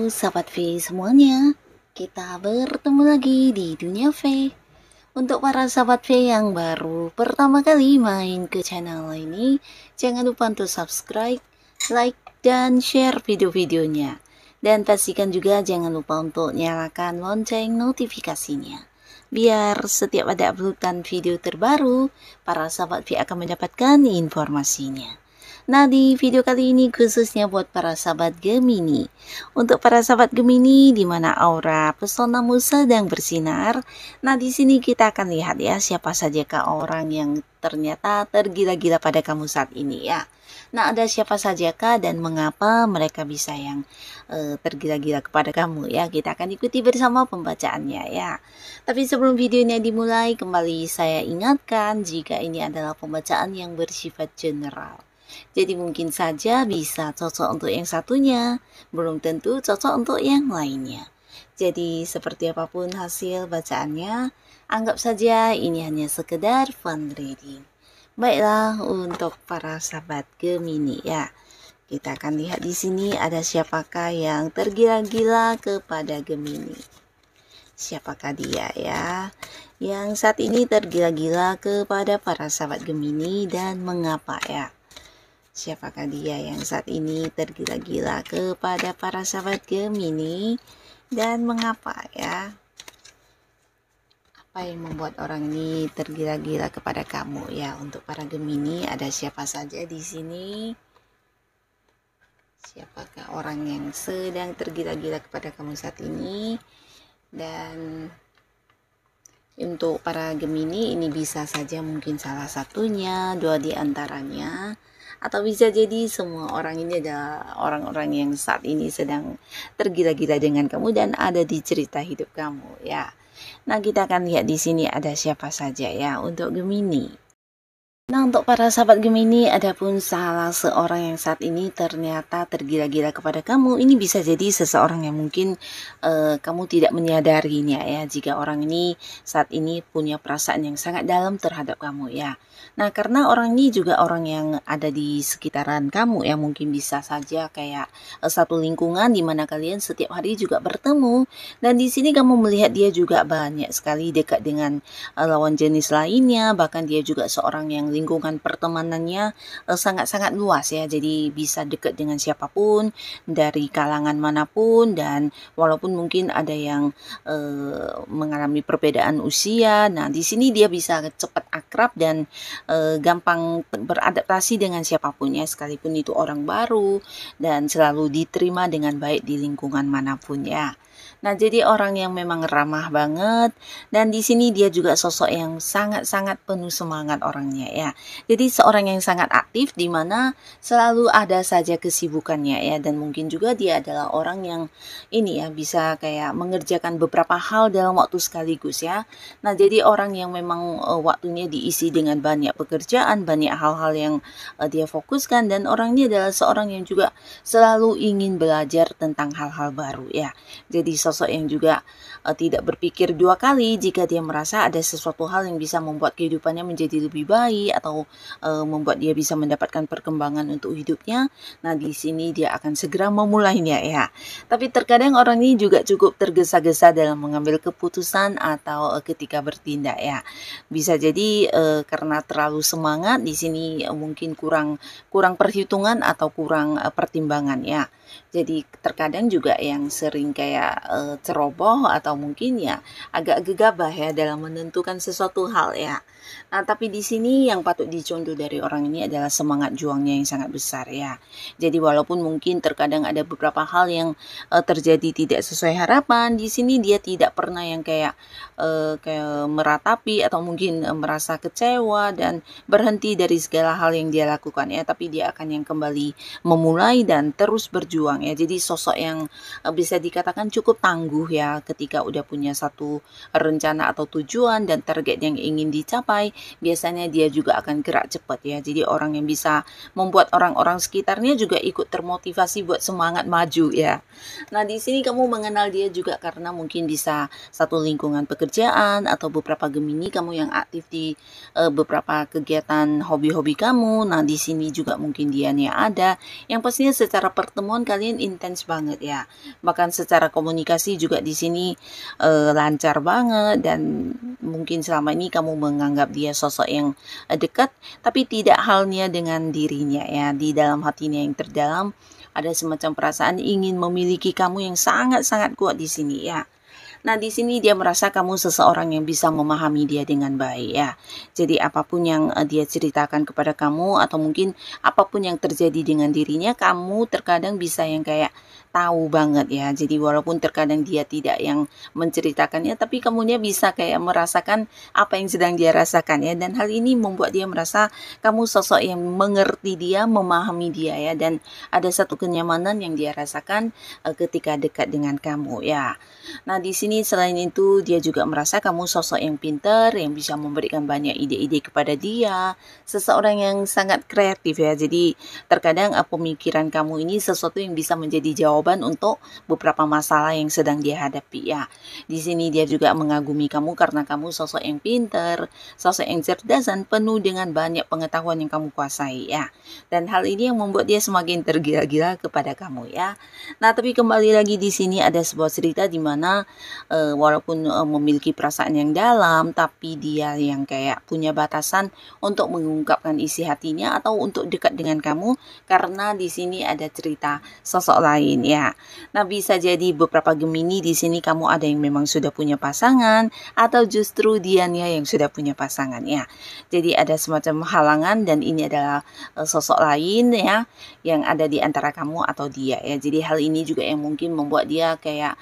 Sahabat V semuanya, kita bertemu lagi di Dunia V. Untuk para sahabat V yang baru pertama kali main ke channel ini, jangan lupa untuk subscribe, like, dan share video-videonya. Dan pastikan juga jangan lupa untuk nyalakan lonceng notifikasinya. Biar setiap ada uploadan video terbaru, para sahabat V akan mendapatkan informasinya. Nah, di video kali ini khususnya buat para sahabat Gemini. Untuk para sahabat Gemini di mana aura pesonamu sedang bersinar. Nah, di sini kita akan lihat ya siapa sajakah orang yang ternyata tergila-gila pada kamu saat ini ya. Nah, ada siapa sajakah dan mengapa mereka bisa yang tergila-gila kepada kamu ya. Kita akan ikuti bersama pembacaannya ya. Tapi sebelum videonya dimulai, kembali saya ingatkan jika ini adalah pembacaan yang bersifat general. Jadi mungkin saja bisa cocok untuk yang satunya, belum tentu cocok untuk yang lainnya. Jadi seperti apapun hasil bacaannya, anggap saja ini hanya sekedar fun reading. Baiklah, untuk para sahabat Gemini ya. Kita akan lihat di sini ada siapakah yang tergila-gila kepada Gemini. Siapakah dia ya? Yang saat ini tergila-gila kepada para sahabat Gemini dan mengapa ya? Siapakah dia yang saat ini tergila-gila kepada para sahabat Gemini dan mengapa ya? Apa yang membuat orang ini tergila-gila kepada kamu ya? Untuk para Gemini ada siapa saja di sini? Siapakah orang yang sedang tergila-gila kepada kamu saat ini? Dan untuk para Gemini ini bisa saja mungkin salah satunya, dua di antaranya. Atau bisa jadi semua orang ini adalah orang-orang yang saat ini sedang tergila-gila dengan kamu dan ada di cerita hidup kamu ya. Nah, kita akan lihat di sini ada siapa saja ya untuk Gemini. Nah, untuk para sahabat Gemini, adapun salah seorang yang saat ini ternyata tergila-gila kepada kamu, ini bisa jadi seseorang yang mungkin kamu tidak menyadarinya ya, jika orang ini saat ini punya perasaan yang sangat dalam terhadap kamu ya. Nah, karena orang ini juga orang yang ada di sekitaran kamu ya, mungkin bisa saja kayak satu lingkungan di mana kalian setiap hari juga bertemu, dan di sini kamu melihat dia juga banyak sekali dekat dengan lawan jenis lainnya, bahkan dia juga seorang yang lingkungan pertemanannya sangat-sangat luas ya, jadi bisa dekat dengan siapapun dari kalangan manapun, dan walaupun mungkin ada yang mengalami perbedaan usia, nah di sini dia bisa cepat akrab dan gampang beradaptasi dengan siapapun ya, sekalipun itu orang baru, dan selalu diterima dengan baik di lingkungan manapun ya. Nah, jadi orang yang memang ramah banget, dan di sini dia juga sosok yang sangat-sangat penuh semangat orangnya ya. Jadi seorang yang sangat aktif di mana selalu ada saja kesibukannya ya, dan mungkin juga dia adalah orang yang ini ya bisa kayak mengerjakan beberapa hal dalam waktu sekaligus ya. Nah, jadi orang yang memang waktunya diisi dengan banyak pekerjaan, banyak hal-hal yang dia fokuskan, dan orang ini adalah seorang yang juga selalu ingin belajar tentang hal-hal baru ya. Jadi sosok yang juga tidak berpikir dua kali jika dia merasa ada sesuatu hal yang bisa membuat kehidupannya menjadi lebih baik atau membuat dia bisa mendapatkan perkembangan untuk hidupnya. Nah, di sini dia akan segera memulainya ya. Tapi terkadang orang ini juga cukup tergesa-gesa dalam mengambil keputusan atau ketika bertindak ya. Bisa jadi karena terlalu semangat di sini mungkin kurang perhitungan atau kurang pertimbangan ya. Jadi terkadang juga yang sering kayak ceroboh atau mungkin ya agak gegabah ya dalam menentukan sesuatu hal ya. Nah, tapi di sini yang patut dicontoh dari orang ini adalah semangat juangnya yang sangat besar ya. Jadi walaupun mungkin terkadang ada beberapa hal yang terjadi tidak sesuai harapan, di sini dia tidak pernah yang kayak meratapi atau mungkin merasa kecewa dan berhenti dari segala hal yang dia lakukan ya, tapi dia akan yang kembali memulai dan terus berjuang ya. Jadi sosok yang bisa dikatakan cukup tangguh ya ketika udah punya satu rencana atau tujuan dan target yang ingin dicapai. Biasanya dia juga akan gerak cepat ya. Jadi orang yang bisa membuat orang-orang sekitarnya juga ikut termotivasi buat semangat maju ya. Nah, di sini kamu mengenal dia juga karena mungkin bisa satu lingkungan pekerjaan atau beberapa Gemini kamu yang aktif di beberapa kegiatan hobi-hobi kamu. Nah, di sini juga mungkin dianya ada. Yang pastinya secara pertemuan kalian intens banget ya. Bahkan secara komunikasi juga di sini lancar banget dan mungkin selama ini kamu menganggap dia sosok yang dekat, tapi tidak halnya dengan dirinya ya. Di dalam hatinya yang terdalam ada semacam perasaan ingin memiliki kamu yang sangat-sangat kuat di sini ya. Nah, di sini dia merasa kamu seseorang yang bisa memahami dia dengan baik ya. Jadi apapun yang dia ceritakan kepada kamu atau mungkin apapun yang terjadi dengan dirinya, kamu terkadang bisa yang kayak tahu banget ya. Jadi walaupun terkadang dia tidak yang menceritakannya, tapi kamunya bisa kayak merasakan apa yang sedang dia rasakan ya. Dan hal ini membuat dia merasa kamu sosok yang mengerti dia, memahami dia ya. Dan ada satu kenyamanan yang dia rasakan ketika dekat dengan kamu ya. Nah, di sini selain itu dia juga merasa kamu sosok yang pintar, yang bisa memberikan banyak ide-ide kepada dia, seseorang yang sangat kreatif ya. Jadi terkadang pemikiran kamu ini sesuatu yang bisa menjadi jawaban untuk beberapa masalah yang sedang dia hadapi ya. Di sini dia juga mengagumi kamu karena kamu sosok yang pintar, sosok yang cerdas dan penuh dengan banyak pengetahuan yang kamu kuasai ya. Dan hal ini yang membuat dia semakin tergila-gila kepada kamu ya. Nah, tapi kembali lagi di sini ada sebuah cerita di mana walaupun memiliki perasaan yang dalam, tapi dia yang kayak punya batasan untuk mengungkapkan isi hatinya atau untuk dekat dengan kamu karena di sini ada cerita sosok lain ya. Nah, bisa jadi beberapa Gemini di sini kamu ada yang memang sudah punya pasangan atau justru dianya yang sudah punya pasangan ya. Jadi ada semacam halangan dan ini adalah sosok lain ya yang ada di antara kamu atau dia ya. Jadi hal ini juga yang mungkin membuat dia kayak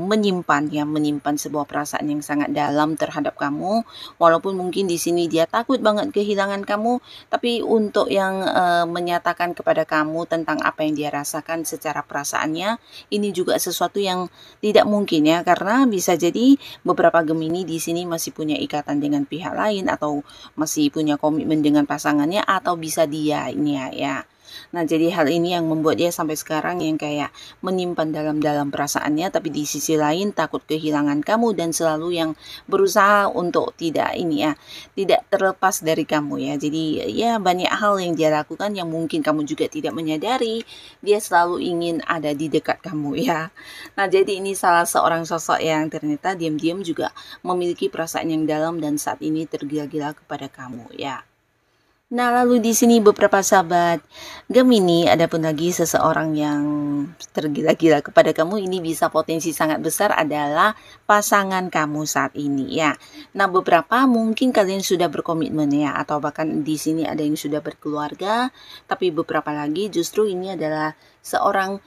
menyimpan sebuah perasaan yang sangat dalam terhadap kamu, walaupun mungkin di sini dia takut banget kehilangan kamu, tapi untuk yang menyatakan kepada kamu tentang apa yang dia rasakan secara perasaannya, ini juga sesuatu yang tidak mungkin ya, karena bisa jadi beberapa Gemini di sini masih punya ikatan dengan pihak lain atau masih punya komitmen dengan pasangannya atau bisa dia ini ya. Nah, jadi hal ini yang membuat dia sampai sekarang yang kayak menyimpan dalam-dalam perasaannya, tapi di sisi lain takut kehilangan kamu dan selalu yang berusaha untuk tidak terlepas dari kamu ya. Jadi ya banyak hal yang dia lakukan yang mungkin kamu juga tidak menyadari, dia selalu ingin ada di dekat kamu ya. Nah, jadi ini salah seorang sosok yang ternyata diam-diam juga memiliki perasaan yang dalam dan saat ini tergila-gila kepada kamu ya. Nah, lalu di sini beberapa sahabat Gemini, ada pun lagi seseorang yang tergila-gila kepada kamu, ini bisa potensi sangat besar adalah pasangan kamu saat ini ya. Nah, beberapa mungkin kalian sudah berkomitmen ya, atau bahkan di sini ada yang sudah berkeluarga, tapi beberapa lagi justru ini adalah seorang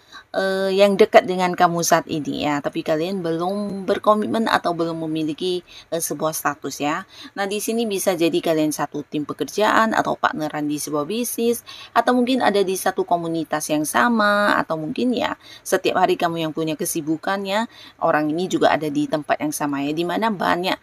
yang dekat dengan kamu saat ini ya, tapi kalian belum berkomitmen atau belum memiliki sebuah status ya. Nah, di sini bisa jadi kalian satu tim pekerjaan atau partneran di sebuah bisnis, atau mungkin ada di satu komunitas yang sama, atau mungkin ya setiap hari kamu yang punya kesibukan ya, orang ini juga ada di tempat yang sama ya, dimana banyak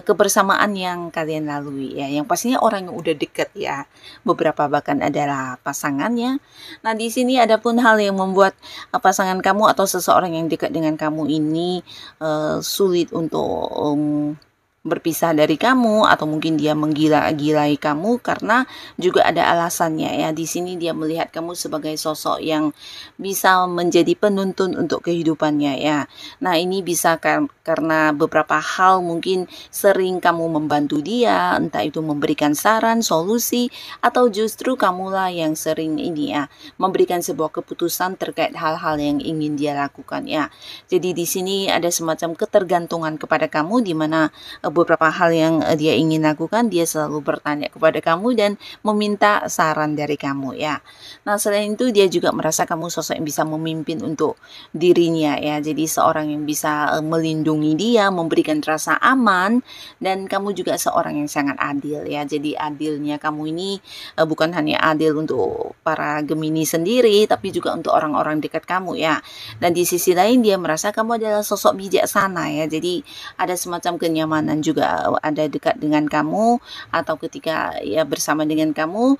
kebersamaan yang kalian lalui ya, yang pastinya orang yang udah dekat ya, beberapa bahkan adalah pasangannya. Nah, di sini ada pun hal yang membuat pasangan kamu atau seseorang yang dekat dengan kamu ini sulit untuk berpisah dari kamu, atau mungkin dia menggila-gilai kamu karena juga ada alasannya ya. Di sini dia melihat kamu sebagai sosok yang bisa menjadi penuntun untuk kehidupannya ya. Nah, ini bisa karena beberapa hal, mungkin sering kamu membantu dia, entah itu memberikan saran, solusi, atau justru kamulah yang sering ini ya memberikan sebuah keputusan terkait hal-hal yang ingin dia lakukan ya. Jadi di sini ada semacam ketergantungan kepada kamu, di mana beberapa hal yang dia ingin lakukan, dia selalu bertanya kepada kamu dan meminta saran dari kamu ya. Nah, selain itu dia juga merasa kamu sosok yang bisa memimpin untuk dirinya ya. Jadi seorang yang bisa melindungi dia, memberikan rasa aman, dan kamu juga seorang yang sangat adil ya. Jadi adilnya kamu ini bukan hanya adil untuk para Gemini sendiri, tapi juga untuk orang-orang dekat kamu ya. Dan di sisi lain dia merasa kamu adalah sosok bijaksana ya. Jadi ada semacam kenyamanan juga ada dekat dengan kamu, atau ketika ya bersama dengan kamu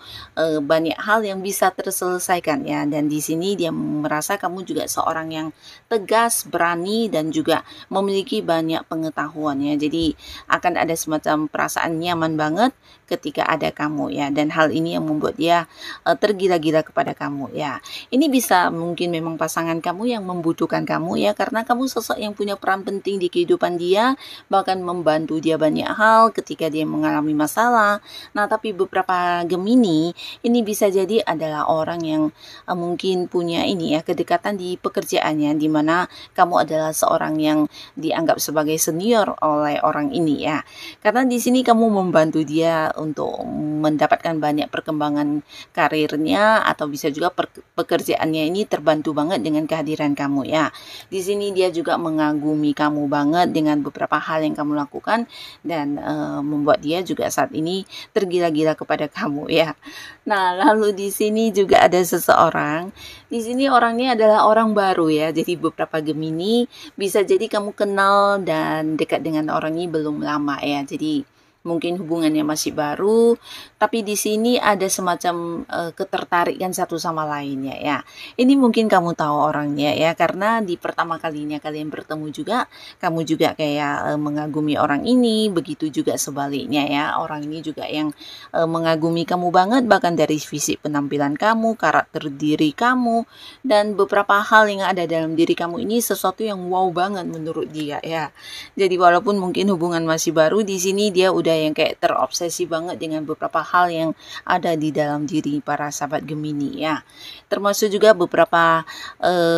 banyak hal yang bisa terselesaikan ya. Dan di sini dia merasa kamu juga seorang yang tegas, berani, dan juga memiliki banyak pengetahuan ya. Jadi akan ada semacam perasaan nyaman banget ketika ada kamu ya, dan hal ini yang membuat dia tergila-gila kepada kamu ya. Ini bisa mungkin memang pasangan kamu yang membutuhkan kamu ya, karena kamu sosok yang punya peran penting di kehidupan dia, bahkan membantu dia banyak hal ketika dia mengalami masalah. Nah, tapi beberapa Gemini ini bisa jadi adalah orang yang mungkin punya ini ya, kedekatan di pekerjaannya, di mana kamu adalah seorang yang dianggap sebagai senior oleh orang ini ya. Karena di sini kamu membantu dia untuk mendapatkan banyak perkembangan karirnya, atau bisa juga pekerjaannya ini terbantu banget dengan kehadiran kamu ya. Di sini dia juga mengagumi kamu banget dengan beberapa hal yang kamu lakukan, dan membuat dia juga saat ini tergila-gila kepada kamu ya. Nah, lalu di sini juga ada seseorang. Di sini orangnya adalah orang baru ya. Jadi beberapa Gemini bisa jadi kamu kenal dan dekat dengan orang ini belum lama ya. Jadi mungkin hubungannya masih baru, tapi di sini ada semacam ketertarikan satu sama lainnya ya. Ini mungkin kamu tahu orangnya ya, karena di pertama kalinya kalian bertemu juga, kamu juga kayak mengagumi orang ini, begitu juga sebaliknya ya. Orang ini juga yang mengagumi kamu banget, bahkan dari fisik penampilan kamu, karakter diri kamu, dan beberapa hal yang ada dalam diri kamu ini sesuatu yang wow banget menurut dia ya. Jadi walaupun mungkin hubungan masih baru, di sini dia udah yang kayak terobsesi banget dengan beberapa hal yang ada di dalam diri para sahabat Gemini ya. Termasuk juga beberapa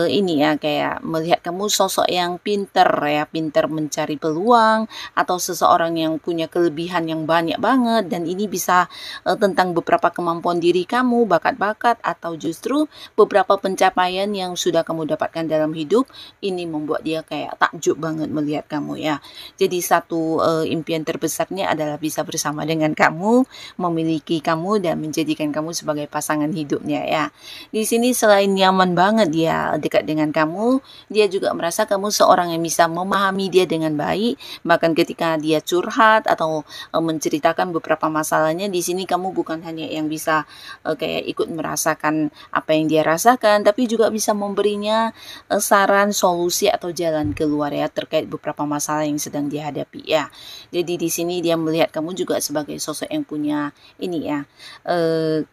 ini ya, kayak melihat kamu sosok yang pinter ya, pinter mencari peluang, atau seseorang yang punya kelebihan yang banyak banget, dan ini bisa tentang beberapa kemampuan diri kamu, bakat-bakat, atau justru beberapa pencapaian yang sudah kamu dapatkan dalam hidup. Ini membuat dia kayak takjub banget melihat kamu ya. Jadi satu impian terbesarnya adalah bisa bersama dengan kamu, memiliki kamu, dan menjadikan kamu sebagai pasangan hidupnya ya. Di sini selain nyaman banget dia dekat dengan kamu, dia juga merasa kamu seorang yang bisa memahami dia dengan baik. Bahkan ketika dia curhat atau menceritakan beberapa masalahnya, di sini kamu bukan hanya yang bisa kayak ikut merasakan apa yang dia rasakan, tapi juga bisa memberinya saran, solusi, atau jalan keluar ya terkait beberapa masalah yang sedang dihadapi ya. Jadi di sini dia melihat kamu juga sebagai sosok yang punya ini ya,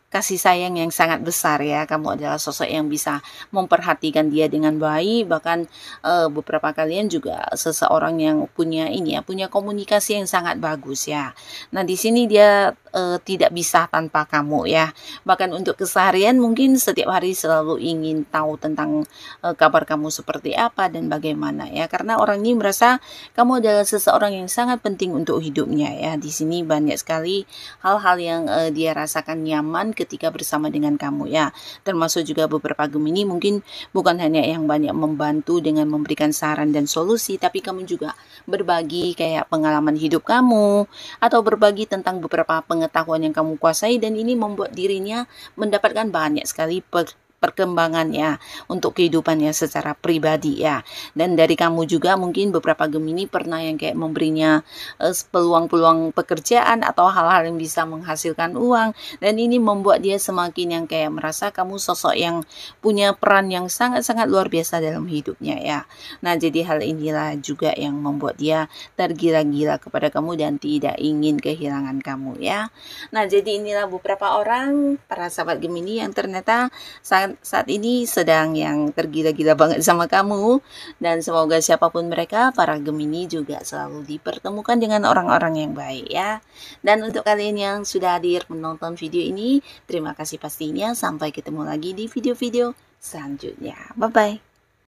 kasih sayang yang sangat besar ya. Kamu adalah sosok yang bisa memperhatikan dia dengan baik, bahkan beberapa kalian juga seseorang yang punya ini ya, punya komunikasi yang sangat bagus ya. Nah, di sini dia tidak bisa tanpa kamu ya. Bahkan untuk keseharian mungkin setiap hari selalu ingin tahu tentang kabar kamu seperti apa dan bagaimana ya. Karena orang ini merasa kamu adalah seseorang yang sangat penting untuk hidupnya ya. Di sini banyak sekali hal-hal yang dia rasakan nyaman ketika bersama dengan kamu ya. Termasuk juga beberapa Gemini mungkin bukan hanya yang banyak membantu dengan memberikan saran dan solusi, tapi kamu juga berbagi kayak pengalaman hidup kamu, atau berbagi tentang beberapa pengetahuan yang kamu kuasai, dan ini membuat dirinya mendapatkan banyak sekali perkembangannya untuk kehidupannya secara pribadi ya. Dan dari kamu juga mungkin beberapa Gemini pernah yang kayak memberinya peluang-peluang pekerjaan atau hal-hal yang bisa menghasilkan uang, dan ini membuat dia semakin yang kayak merasa kamu sosok yang punya peran yang sangat-sangat luar biasa dalam hidupnya ya. Nah, jadi hal inilah juga yang membuat dia tergila-gila kepada kamu dan tidak ingin kehilangan kamu ya. Nah, jadi inilah beberapa orang para sahabat Gemini yang ternyata saat ini sedang yang tergila-gila banget sama kamu, dan semoga siapapun mereka, para Gemini juga selalu dipertemukan dengan orang-orang yang baik ya. Dan untuk kalian yang sudah hadir menonton video ini, terima kasih pastinya. Sampai ketemu lagi di video-video selanjutnya. Bye bye.